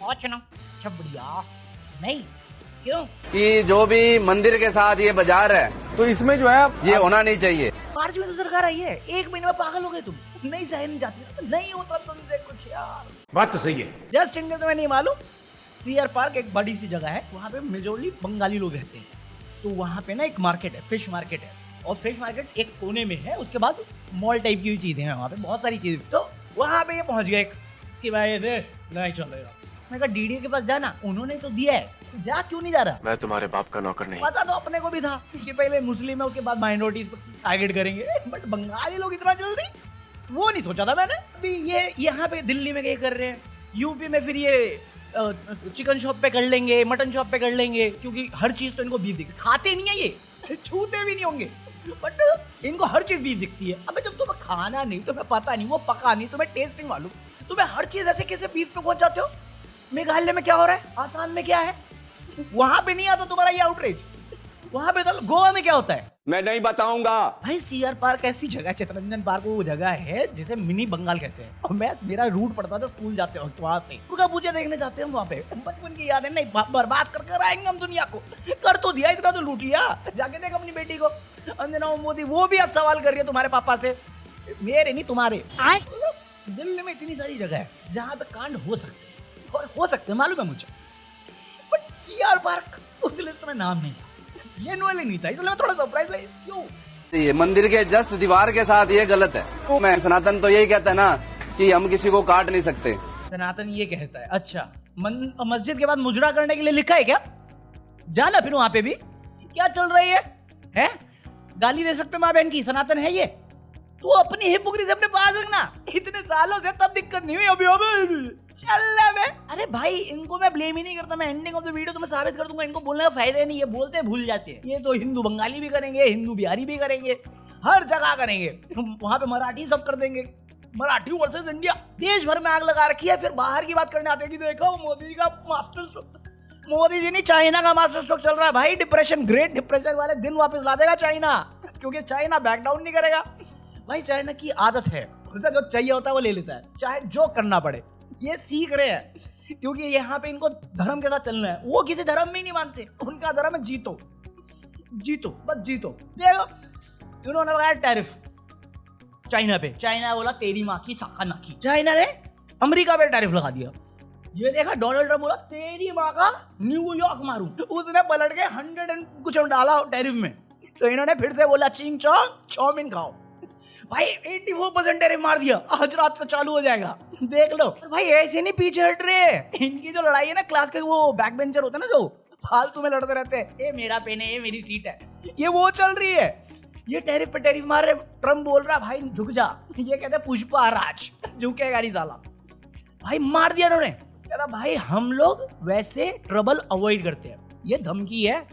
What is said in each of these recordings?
अच्छा ना, अच्छा बढ़िया। नहीं क्यों? कि जो भी मंदिर के साथ ये बाजार है तो इसमें जो है ये होना नहीं चाहिए। मार्च में तो सरकार आई है, 1 महीने में पागल हो गए तुम। नहीं सहन जाती, नहीं होता तुमसे कुछ यार। बात तो सही है। जस्ट इनके तुम्हें नहीं मालूम, सीआर पार्क एक बड़ी सी जगह है, वहाँ पे मेजोरली बंगाली लोग रहते हैं। तो वहाँ पे ना एक मार्केट है, फिश मार्केट है, और फिश मार्केट एक कोने में है, उसके बाद मॉल टाइप की चीजें हैं वहाँ पे, बहुत सारी चीजें। तो वहाँ पे ये पहुँच गए कि भाई रे नहीं चलेगा। मैं कहा डीडी के पास जाना, उन्होंने तो दिया है, जा क्यों नहीं जा रहा? मैं तुम्हारे बाप का नौकर नहीं। पता तो अपने को भी था कि पहले मुस्लिम है, उसके बाद माइनॉरिटीज पर टारगेट करेंगे, बट बंगाली लोग इतना जल्दी वो नहीं सोचा था मैंने। अभी ये यहाँ पे दिल्ली में ये कर रहे हैं, यूपी में फिर ये चिकन शॉप पे कर लेंगे, मटन शॉप पे कर लेंगे, क्योंकि हर चीज तो इनको बीफ दिखती, खाते नहीं है ये, छूते भी नहीं होंगे, बट इनको हर चीज बीफ दिखती है। अबे जब तुम्हें खाना नहीं, तुम्हें पता नहीं, वो पका नहीं, तुम्हें टेस्ट नहीं मालूम, तुम्हें हर चीज ऐसे कैसे बीफ पे पहुंच जाते हो? मेघालय में क्या हो रहा है, आसाम में क्या है, वहां पे नहीं आता तुम्हारा ये आउटरीच। वहां पे तो गोवा में क्या होता है मैं नहीं बताऊंगा। भाई। सीआर पार्क ऐसी जगह है, चित्तरंजन पार्क वो जगह है जिसे मिनी बंगाल कहते हैं। और मैं मेरा रूट पड़ता था स्कूल जाते वक्त, वहां से दुर्गा पूजा देखने जाते हैं वहां पे। बचपन की यादें नहीं बर्बाद कर कर आएंगे हम दुनिया को। कर तो दिया, इतना तो लूट लिया। जाके देख अपनी बेटी को, अंजना मोदी, वो भी आज सवाल कर रही है तुम्हारे पापा से, मेरे नहीं तुम्हारे। दिल्ली में इतनी सारी जगह है जहाँ पे कांड हो सकते हैं, और हो सकते हैं, मालूम है मुझे, बट सीआर पार्क उस लिस्ट में नाम नहीं था, जेन्युइनली नहीं था, इसलिए मैं थोड़ा सरप्राइज हुआ। क्यों? ये मंदिर के जस्ट दीवार के साथ ये गलत है। मैं सनातन तो यही कहता है ना कि हम किसी को काट नहीं सकते। सनातन ये कहता है। अच्छा, मस्जिद के बाद मुजरा करने के लिए लिखा है क्या? जाना फिर वहां पे भी क्या चल रही है? गाली दे सकते माँ बहन की, सनातन है ये? तू अपनी हिपोक्रेसी अपने पास रखना, इतने सालों से तब दिक्कत नहीं हुई, अभी चल बे। अरे भाई इनको मैं ब्लेम ही नहीं करता, मैं एंडिंग ऑफ द वीडियो तुम्हें साबित कर दूंगा, इनको बोलने का फायदा नहीं, ये बोलते भूल जाते हैं। ये तो हिंदू बंगाली भी करेंगे, हिंदू बिहारी भी करेंगे, हर जगह करेंगे, वहां पे मराठी सब कर देंगे। मराठी वर्सेस इंडिया, देश भर में आग लगा रखी है, फिर बाहर की बात करने आते हैं कि देखो मोदी जी का मास्टर स्ट्रोक। मोदी जी नहीं, चाइना का मास्टर स्ट्रोक चल रहा है भाई। डिप्रेशन, ग्रेट डिप्रेशन वाले दिन वापस ला देगा चाइना, क्योंकि चाइना बैक डाउन नहीं करेगा भाई। चाइना की आदत है, उसे जो चाहिए होता है वो ले लेता है, चाहे जो करना पड़े। ये सीख रहे हैं, क्योंकि यहाँ पे इनको धर्म के साथ चलना है। वो किसी धर्म में ही नहीं मानते, उनका धर्म है जीतो, जीतो, बस जीतो। देखो इन्होंने लगाया टैरिफ चाइना पे, चाइना बोला तेरी माँ की शाखा नाकी। चाइना ने अमेरिका पे टैरिफ लगा दिया। ये देखा डोनाल्ड ट्रम्प बोला तेरी माँ का न्यूयॉर्क मारूं, उसने पलट के 100 एंड कुछ डाला टैरिफ में। तो इन्होंने फिर से बोला चिंग चोंग चाउमीन खाओ भाई, 84% टैरिफ मार दिया। आज रात से चालू हो जाएगा, देख लो भाई। ऐसे नहीं पीछे हट रहे, इनकी जो लड़ाई है ना, क्लास के वो बैक बेंचर होते हैं ना, जो फालतू में लड़ते रहते हैं, ये मेरा पेन है, ये मेरी सीट है, ये वो चल रही है। ये टैरिफ पे टैरिफ मार रहे। ट्रम्प बोल रहा भाई झुक जा, ये कहते पुष्पा राज, झुकेगा नहीं साला। भाई मार दिया इन्होंने। कहता भाई हम लोग वैसे ट्रबल अवॉइड करते हैं, ये धमकी है,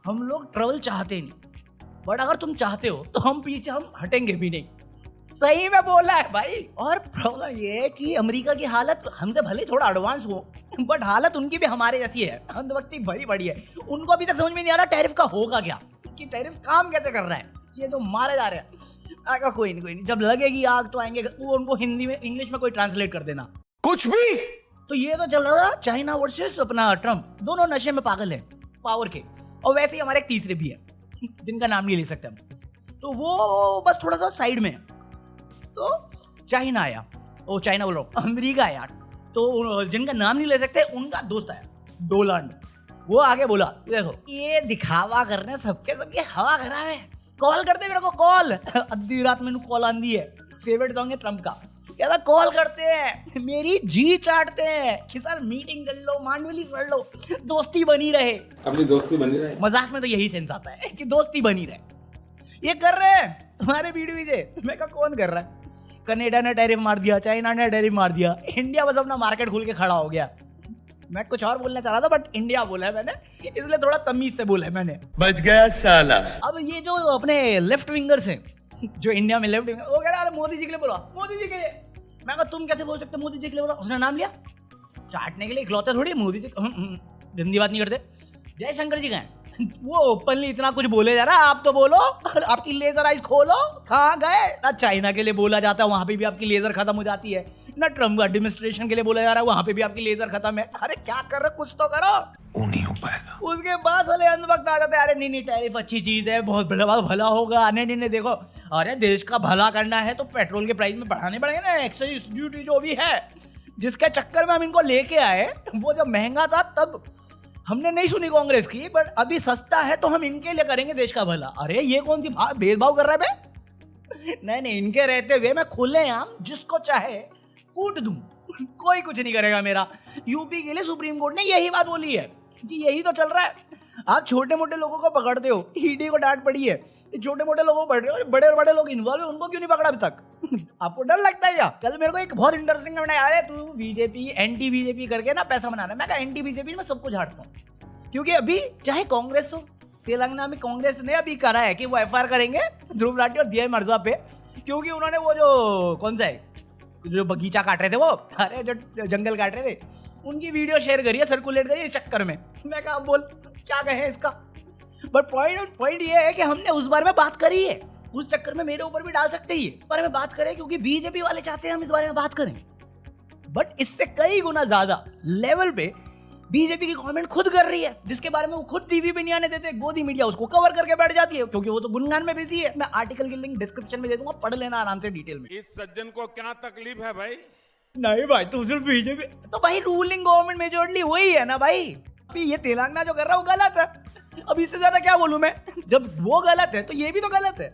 हम लोग ट्रबल चाहते नहीं, बट अगर तुम चाहते हो तो हम पीछे हम हटेंगे भी नहीं। सही में बोला है भाई। और प्रॉब्लम ये है कि अमेरिका की हालत हमसे भले थोड़ा एडवांस हो, बट हालत उनकी भी हमारे जैसी है, अंधभक्ति भरी पड़ी है। उनको अभी तक समझ में नहीं आ रहा टैरिफ का होगा क्या, कि टैरिफ काम कैसे कर रहा है। ये जो मारे जा रहे हैं, आगा कोई नहीं, जब लगेगी आग तो आएंगे। वो उनको हिंदी में, इंग्लिश में कोई ट्रांसलेट कर देना कुछ भी। तो ये तो चल रहा था चाइना वर्सेस अपना ट्रम्प, दोनों नशे में पागल है पावर के। और वैसे ही हमारे एक तीसरे भी है जिनका नाम नहीं ले सकते हम, तो वो बस थोड़ा सा साइड में है। तो चाइना आया, ओ चाइना बोल रहा हूँ, अमेरिका आया, तो जिनका नाम नहीं ले सकते उनका दोस्त आया डोनाल्ड। वो आगे बोला देखो ये दिखावा करने सबके हवा खराब है, कॉल करते मेरे को, कॉल अद्धी रात में कॉल आंदी है। फेवरेट सॉन्ग है ट्रम्प का, कहता कॉल करते हैं, मेरी जी चाटते हैं कि सर मीटिंग कर लो, मांडवली कर लो, दोस्ती बनी रहे। अपनी दोस्ती बनी रहे। मजाक में तो यही सेंस आता है कि दोस्ती बनी रहे। ये कर रहे हैं तुम्हारे वीडियो से, मैं कहा कौन कर रहा है? कनाडा ने टैरिफ मार दिया, चाइना ने टैरिफ मार दिया, इंडिया बस अपना मार्केट खोल के खड़ा हो गया। मैं कुछ और बोलना चाह रहा था, बट इंडिया बोला है मैंने, इसलिए थोड़ा तमीज से बोला है मैंने। बच गया साला। अब ये जो अपने लेफ्ट विंगर्स हैं, जो इंडिया में लेफ्ट विंगर, वो कह रहा है मोदी जी के लिए बोला, मोदी जी के लिए। मैं कहा तुम कैसे बोल सकते मोदी जी के लिए बोला? उसने नाम लिया, चाटने के लिए इकलौते थोड़ी मोदी जी। गंदी बात नहीं करते। जयशंकर जी गए, वो ओपनली इतना कुछ बोले जा रहा है, आप तो बोलो, आपकी लेजर आइज खोलो, कहाँ गए ना? चाइना के लिए बोला जाता है, वहां पे भी आपकी लेजर खत्म हो जाती है। ना ट्रम्प एडमिनिस्ट्रेशन के लिए बोला जा रहा है वहां पे भी आपकी लेजर खत्म है। अरे क्या कर रहे हो, कुछ तो करो। वो नहीं हो पाएगा। उसके बाद वाले अंत वक्त आ जाते हैं, अरे नहीं टैरिफ अच्छी चीज है, बहुत भला होगा। नहीं देखो, अरे देश का भला करना है तो पेट्रोल के प्राइस में बढ़ाने पड़ेंगे ना, एक्साइज ड्यूटी जो भी है, जिसके चक्कर में हम इनको लेके आए। वो जब महंगा था तब हमने नहीं सुनी कांग्रेस की, बट अभी सस्ता है तो हम इनके लिए करेंगे देश का भला। अरे ये कौन सी भेदभाव कर रहा है बे? नहीं इनके रहते हुए मैं खुलेआम जिसको चाहे कूट दूं, कोई कुछ नहीं करेगा मेरा। यूपी के लिए सुप्रीम कोर्ट ने यही बात बोली है कि यही तो चल रहा है। आप छोटे मोटे लोगों को पकड़ते हो, ईडी को डांट पड़ी है, छोटे मोटे लोगों को पकड़ रहे हो, बड़े और बड़े लोग इन्वॉल्व है, उनको क्यों नहीं पकड़ा अभी तक? आपको डर लगता है क्या? कल मेरे को एक बहुत इंटरेस्टिंग कमेंट आया, तू बीजेपी एंटी बीजेपी करके ना पैसा बनाना। मैं कहा एंटी बीजेपी में सब कुछ हटता हूँ, क्योंकि अभी चाहे कांग्रेस हो, तेलंगाना में कांग्रेस ने अभी करा है कि वो एफआईआर करेंगे ध्रुव राठी और दिया मिर्जा पे, क्योंकि उन्होंने वो जो कौन सा है जो बगीचा काट रहे थे, वो अरे जो जंगल काट रहे थे, उनकी वीडियो शेयर करी है, सर्कुलेट करी है इस चक्कर में। मैं कहा बोल क्या कहे इसका, बट पॉइंट ये है कि हमने उस बारे में बात करी है, उस चक्कर में मेरे ऊपर भी डाल सकते ही इस बारे में बात करें, क्योंकि बीजेपी वाले चाहते हैं हम इस बारे में बात करें। बट इससे कई गुना ज्यादा लेवल पे बीजेपी की गवर्नमेंट खुद कर रही है, जिसके बारे में वो खुद टीवी पे नहीं आने देते, गोदी मीडिया उसको कवर करके बैठ जाती है, क्योंकि वो तो गुनगान में बिजी है। मैं आर्टिकल की लिंक डिस्क्रिप्शन में दे दूंगा, पढ़ लेना आराम से डिटेल में। इस सज्जन को क्या तकलीफ है भाई? नहीं भाई तू सिर्फ बीजेपी, तो भाई रूलिंग गवर्नमेंट मेजॉरिटी वही है ना भाई। अभी ये तेलंगाना जो कर रहा है वो गलत है, अब इससे ज्यादा क्या बोलूं मैं? जब वो गलत है तो ये भी तो गलत है।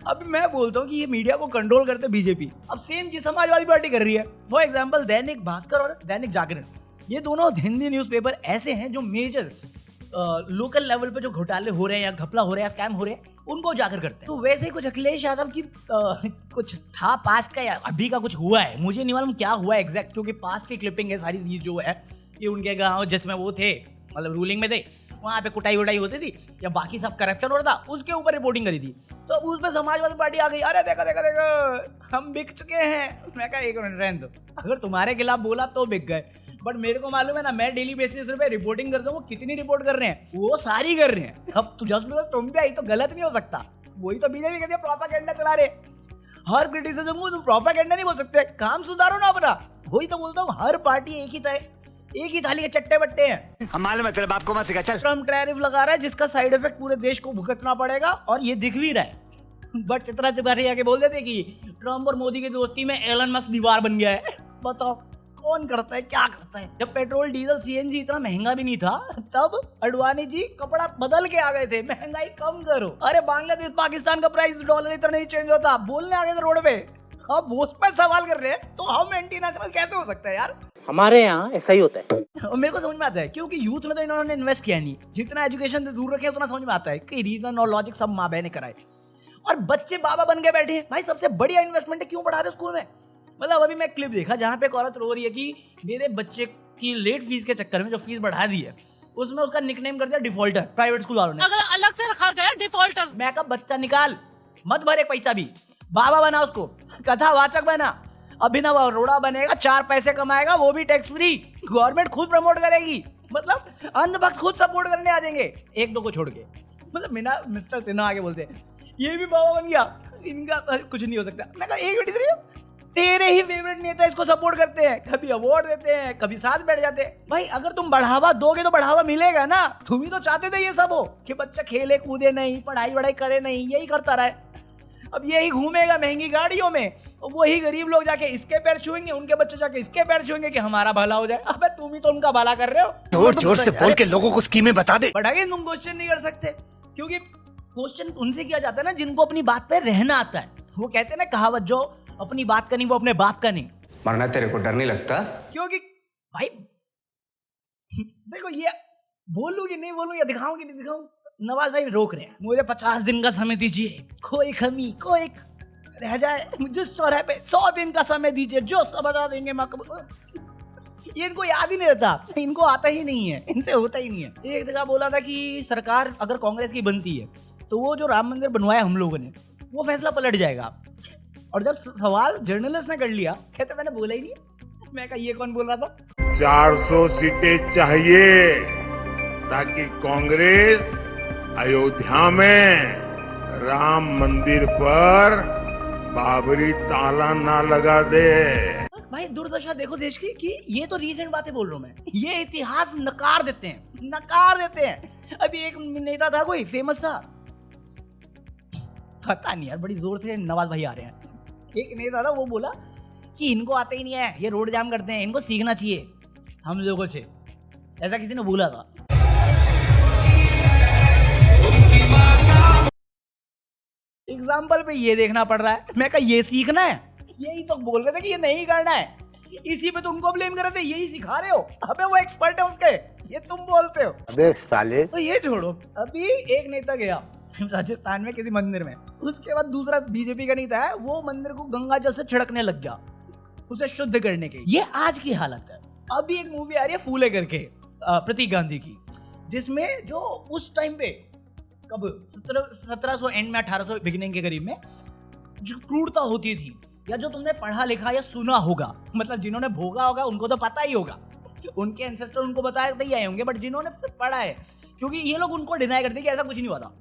अभी मैं बोलता हूँ कि ये मीडिया को कंट्रोल करते बीजेपी, अब सेम चीज समाजवादी पार्टी कर रही है। फॉर एग्जाम्पल दैनिक भास्कर और दैनिक जागरण, ये दोनों हिंदी न्यूज़पेपर ऐसे हैं जो मेजर लोकल लेवल पे जो घोटाले हो रहे हैं या घपला हो रहा है या स्कैम हो रहे हैं उनको उजागर करते हैं। तो वैसे ही कुछ अखिलेश यादव की कुछ था पास्ट का या अभी का कुछ हुआ है, मुझे नहीं मालूम क्या हुआ एग्जैक्ट, क्योंकि पास्ट की क्लिपिंग है सारी चीज जो है कि उनके गाँव जिसमें वो थे, मतलब रूलिंग में थे, वहाँ पे कुटाई वुटाई होती थी या बाकी सब करप्शन हो रहा था, उसके ऊपर रिपोर्टिंग करी थी। तो उस पर समाजवादी पार्टी आ गई, अरे देखो हम बिक चुके हैं। मैं कहा एक मिनट रहने दो, अगर तुम्हारे खिलाफ बोला तो बिक गए, बट मेरे को मालूम है ना, मैं डेली बेसिस पे रिपोर्टिंग करता हूँ, वो कितनी रिपोर्ट कर रहे हैं, वो सारी कर रहे हैं। अब जस्ट बिकॉज तुम भी आई तो गलत नहीं हो सकता। वही तो बीजेपी कहती है प्रोपेगेंडा चला रहे, हर क्रिटिसिज्म को तुम प्रोपेगेंडा नहीं बोल सकते, काम सुधारो ना अपना। वही तो बोलता हूँ, हर पार्टी एक ही थाली के चट्टे बट्टे हैं। हम मालूम है तेरे बाप को मत सिखा, चल। ट्रम्प टैरिफ लगा रहा है जिसका साइड इफेक्ट पूरे देश को भुगतना पड़ेगा, और ये दिख भी रहा है। बट चित्रा त्रिपाठी आके बोल देते कि ट्रम्प और मोदी की दोस्ती में एलन मस्क दीवार बन गया है। बताओ कौन करता है, क्या करता है? जब पेट्रोल डीजल सीएनजी इतना महंगा भी नहीं था, तब अडवाणी जी कपड़ा बदल के आ गए थे, महंगाई कम करो। अरे बांग्लादेश पाकिस्तान का प्राइस डॉलर इतना नहीं चेंज होता, बोलने आ गए थे रोड पे। अब वो उस पर सवाल कर रहे हैं तो हम एंटी नेशनल कैसे हो सकता है यार? हमारे यहाँ ऐसा ही होता है। और मेरे को समझ में आता है, क्योंकि यूथ में तो इन्होंने इन्वेस्ट किया नहीं, जितना एजुकेशन से दूर रखे उतना समझ में आता है कि रीजन और लॉजिक सब माँ बहने कराए, और बच्चे बाबा बन के बैठे हैं। भाई सबसे बढ़िया इन्वेस्टमेंट है, क्यों पढ़ा रहे स्कूल में? मतलब अभी मैं क्लिप देखा जहाँ पे एक औरत रो रही है कि मेरे बच्चे की लेट फीस के चक्कर में जो फीस बढ़ा दी है, उसमें उसका निकनेम कर दिया डिफॉल्टर, प्राइवेट स्कूल वालों ने। अगर अलग से रखा गया डिफॉल्टर, मैं कहा बच्चा निकाल, मत भर एक पैसा भी, बाबा बना उसको, कथावाचक बना, अभिनव अरोड़ा बनेगा, 4 पैसे कमाएगा, वो भी टैक्स फ्री, गवर्नमेंट खुद प्रमोट करेगी। मतलब अंधभक्त खुद सपोर्ट करने आ जाएंगे, एक दो को छोड़ के। मतलब मिस्टर सिन्हा आगे बोलते हैं ये भी बाबा बन गया, इनका कुछ नहीं हो सकता। मैं कहा एक मिनट, तेरे ही फेवरेट नेता इसको सपोर्ट करते हैं, कभी अवार्ड देते हैं, कभी साथ बैठ जाते हैं। भाई अगर तुम बढ़ावा दोगे तो बढ़ावा मिलेगा ना। तुम ही तो चाहते थे ये सब हो कि बच्चा खेले कूदे नहीं, पढ़ाई करे नहीं, यही करता रहे। अब यही घूमेगा महंगी गाड़ियों में, वही गरीब लोग जाके इसके पैर छुएंगे, उनके बच्चे जाके इसके पैर छुएंगे कि हमारा भला हो जाए। अबे तुम ही तो उनका भला कर रहे हो। जोर जोर से बोल के लोगों को स्कीमें बता दे। बट अगेन तुम क्वेश्चन नहीं कर सकते, क्योंकि क्वेश्चन उनसे किया जाता है ना जिनको अपनी बात पे रहना आता है। वो कहते हैं ना कहावत, जो अपनी बात का नहीं वो अपने बाप का नहीं। मरना तेरे को डर नहीं लगता? क्योंकि भाई देखो, ये बोलूं कि नहीं बोलूं या दिखाऊं कि नहीं दिखाऊं, नवाज भाई रोक रहे हैं। मुझे 50 दिन का समय दीजिए, कोई कमी कोई रह जाए मुझे चौराहे पे 100 दिन का समय दीजिए, जो सब बता देंगे। ये इनको याद ही नहीं रहता, इनको आता ही नहीं है, इनसे होता ही नहीं है। एक जगह बोला था कि सरकार अगर कांग्रेस की बनती है तो वो जो राम मंदिर बनवाया हम लोगों ने, वो फैसला पलट जाएगा। और जब सवाल जर्नलिस्ट ने कर लिया, कहते मैंने बोला ही नहीं। मैं कहा ये कौन बोल रहा था? 400 सीटें चाहिए ताकि कांग्रेस अयोध्या में राम मंदिर पर बाबरी ताला ना लगा दे। भाई दुर्दशा देखो देश की कि ये तो रीसेंट बातें बोल रहा हूं मैं, ये इतिहास नकार देते हैं। अभी एक नेता था कोई फेमस था, पता नहीं यार, बड़ी जोर से नवाज भाई आ रहे हैं। एक नेता था, वो बोला कि इनको आता ही नहीं है, ये रोड जाम करते हैं, इनको सीखना चाहिए हम लोगों से, ऐसा किसी ने बोला था। एग्जाम्पल पे ये देखना पड़ रहा है, मैं कहा ये सीखना है, यही तो बोल रहे थे कि ये नहीं करना है, इसी पे तुमको ब्लेम कर रहे थे, यही सिखा रहे हो। अबे वो एक्सपर्ट है उसके, ये तुम बोलते हो। अबे साले। तो ये छोड़ो, अभी एक नेता गया राजस्थान में किसी मंदिर में, उसके बाद दूसरा बीजेपी का नेता है, वो मंदिर को गंगा जल से छिड़कने लग गया उसे शुद्ध करने के। ये आज की हालत है। अभी एक मूवी आ रही है फूले करके, प्रतीक गांधी की, जिसमें जो उस टाइम पे कब 1700 एंड में 1800 बिगिनिंग के करीब में जो क्रूरता होती थी, या जो तुमने पढ़ा लिखा या सुना होगा, मतलब जिन्होंने भोगा होगा उनको तो पता ही होगा, उनके एंसेस्टर उनको बताते ही आए होंगे, बट जिन्होंने सिर्फ पढ़ा है, क्योंकि ये लोग उनको डिनाई करते कि ऐसा कुछ नहीं हुआ था,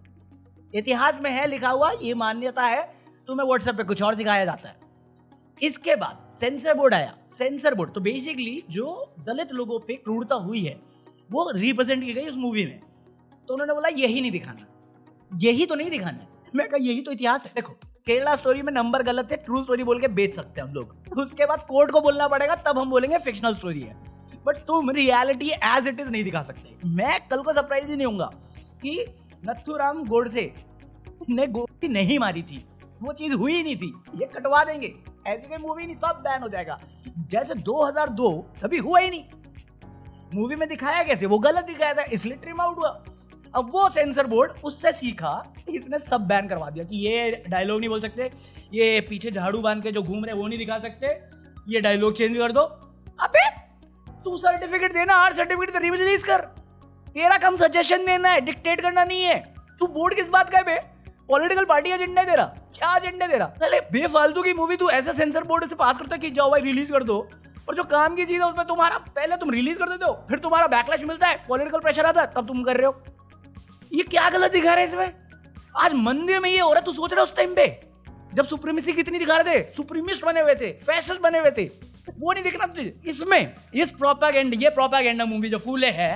इतिहास में है लिखा हुआ, ये मान्यता है, तुम्हें व्हाट्सएप पे कुछ और सिखाया जाता है। इसके बाद सेंसर बोर्ड आया। सेंसर बोर्ड तो बेसिकली जो दलित लोगों पे क्रूरता हुई है वो रिप्रेजेंट की गई उस मूवी में, तो उन्होंने बोला यही नहीं दिखाना, यही तो नहीं दिखाना। मैं कहा यही तो इतिहास है। देखो केरला स्टोरी में नंबर गलत है, ट्रू स्टोरी बोल के बेच सकते हैं हम लोग, उसके बाद कोर्ट को बोलना पड़ेगा, तब हम बोलेंगे फिक्शनल स्टोरी है, बट तुम रियलिटी एज इट इज नहीं दिखा सकते। मैं कल को सरप्राइज भी नहीं होऊंगा कि नथुराम गोडसे ने गोली नहीं मारी थी, वो चीज हुई नहीं थी, ये कटवा देंगे, ऐसी कोई मूवी नहीं, सब बैन हो जाएगा। जैसे 2002 कभी हुआ ही नहीं, मूवी में दिखाया कैसे, वो गलत दिखाया था, इसलिए ट्रिम आउट हुआ। अब वो सेंसर बोर्ड उससे सीखा, इसने सब बैन करवा दिया कि ये डायलॉग नहीं बोल सकते, ये पीछे झाड़ू बांध के जो घूम रहे वो नहीं दिखा सकते, ये डायलॉग चेंज कर दो। अबे तू सर्टिफिकेट देना, आर्ट सर्टिफिकेट रिलीज कर, तेरा काम सजेशन देना है, डिक्टेट करना नहीं है। तू बोर्ड किस बात का है बे? पॉलिटिकल पार्टी एजेंडा है तेरा, क्या एजेंडा तेरा? चले बेफालतू की मूवी तू ऐसे सेंसर बोर्ड से पास करता कि जाओ भाई रिलीज कर दो, और जो काम की चीज है उसमें तुम्हारा पहले तुम रिलीज कर देते हो, फिर तुम्हारा बैकलैश मिलता है, पॉलिटिकल प्रेशर आता है, तब तुम कर रहे हो। ये क्या गलत दिखा रहे हैं इसमें? आज मंदिर में ये हो रहा है, तू सोच रहा है उस टाइम पे जब सुप्रीमेसी कितनी दिखा रहे थे, सुप्रीमिस्ट बने हुए थे, फैसिस्ट बने हुए थे, वो नहीं दिखना तुझे इसमें। इस प्रोपेगेंडा, ये प्रोपेगेंडा मूवी जो फूले है,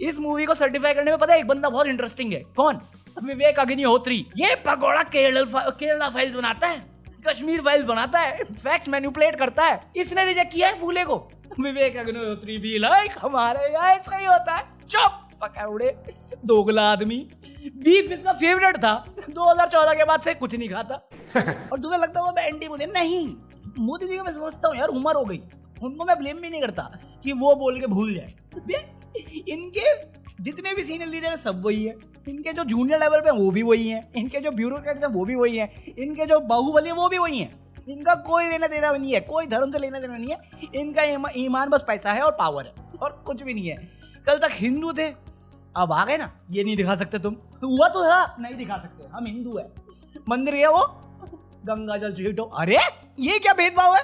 इस मूवी को सर्टिफाई करने में पता है एक बंदा बहुत इंटरेस्टिंग है, कौन? विवेक अग्निहोत्री। ये पगोड़ा केरला फाइल्स बनाता है, कश्मीर फाइल्स बनाता है, फैक्ट मैनिपुलेट करता है, इसने रिजेक्ट किया है फूले को। विवेक अग्निहोत्री भी लाइक हमारे यहाँ ऐसा ही होता है, चुप पकड़े दोगला आदमी। बीफ इसका फेवरेट था, 2014 के बाद से कुछ नहीं खाता। और तुम्हें लगता है वो एंटी मोदी? नहीं, मोदी जी को मैं समझता हूँ यार, उम्र हो गई, उनको मैं ब्लेम भी नहीं करता कि वो बोल के भूल जाए। इनके जितने भी सीनियर लीडर है सब वही है, इनके जो जूनियर लेवल पे वो भी वही है, इनके जो ब्यूरोक्रेट्स है वो भी वही है, इनके जो बाहुबली है वो भी वही है, इनका कोई लेना देना नहीं है, कोई धर्म से लेना देना नहीं है, इनका ईमान बस पैसा है और पावर है, और कुछ भी नहीं है। कल तक हिंदू थे, अब आ गए ना, ये नहीं दिखा सकते तुम, हुआ तो था, नहीं दिखा सकते, हम हिंदू है, मंदिर गया वो गंगा जल छीटो। अरे ये क्या भेदभाव है?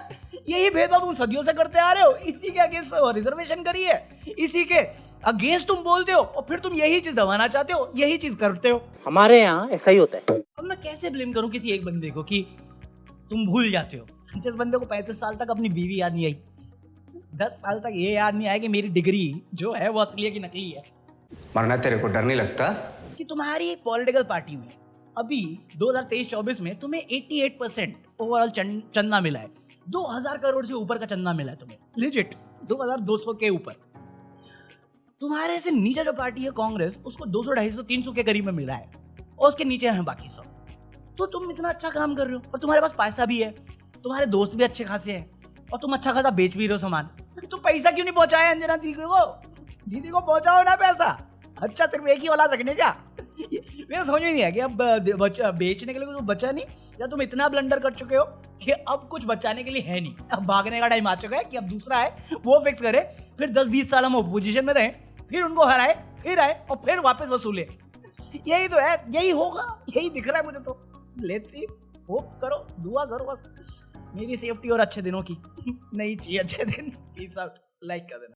यही भेदभाव तुम सदियों से करते आ रहे हो, इसी के अगेंस्ट रिजर्वेशन करी है, इसी के अगेंस्ट तुम बोलते हो, और फिर तुम यही चीज दबाना चाहते हो, यही चीज करते हो। हमारे यहाँ ऐसा ही होता है। अब मैं कैसे ब्लेम करूं किसी एक बंदे को कि तुम भूल जाते हो? जिस बंदे को 35 साल तक अपनी बीवी याद नहीं आई, 10 साल तक ये याद नहीं आया कि मेरी डिग्री जो है वो असली है कि नकली है। मरना तेरे को डर नहीं लगता? कि तुम्हारी पॉलिटिकल पार्टी में अभी 2023-24 में तुम्हें 88% ओवरऑल चंदा मिला है, 2000 करोड़ से ऊपर का चंदा मिला है तुम्हें, लिजिट 2200 के ऊपर। तुम्हारे से नीचे जो पार्टी है कांग्रेस, उसको 200, 250, 300 के करीब में मिला है, और उसके नीचे हैं बाकी सब। तो तुम इतना अच्छा काम कर रहे हो, और तुम्हारे पास पैसा भी है, तुम्हारे दोस्त भी अच्छे खासे हैं, और तुम अच्छा खासा बेच भी रहे हो सामान, तो पैसा क्यों नहीं पहुंचाया अंजना दीदी को? दीदी को पहुंचाओ ना पैसा। अच्छा सिर्फ एक ही औलाद रखने क्या? मेरा समझ में नहीं आया कि अब बेचने के लिए कुछ बचा नहीं, या तुम इतना ब्लंडर कर चुके हो कि अब कुछ बचाने के लिए है नहीं, अब भागने का टाइम आ चुका है कि अब दूसरा है वो फिक्स करे, फिर 10-20 साल हम अपोजिशन में रहें, फिर उनको हराए, फिर आए, और फिर वापस वसूले। यही तो है, यही होगा, यही दिख रहा है मुझे तो। लेट्स सी, होप करो, दुआ करो बस मेरी सेफ्टी और अच्छे दिनों की। नहीं चाहिए अच्छे दिन। पीस आउट, लाइक कर देना।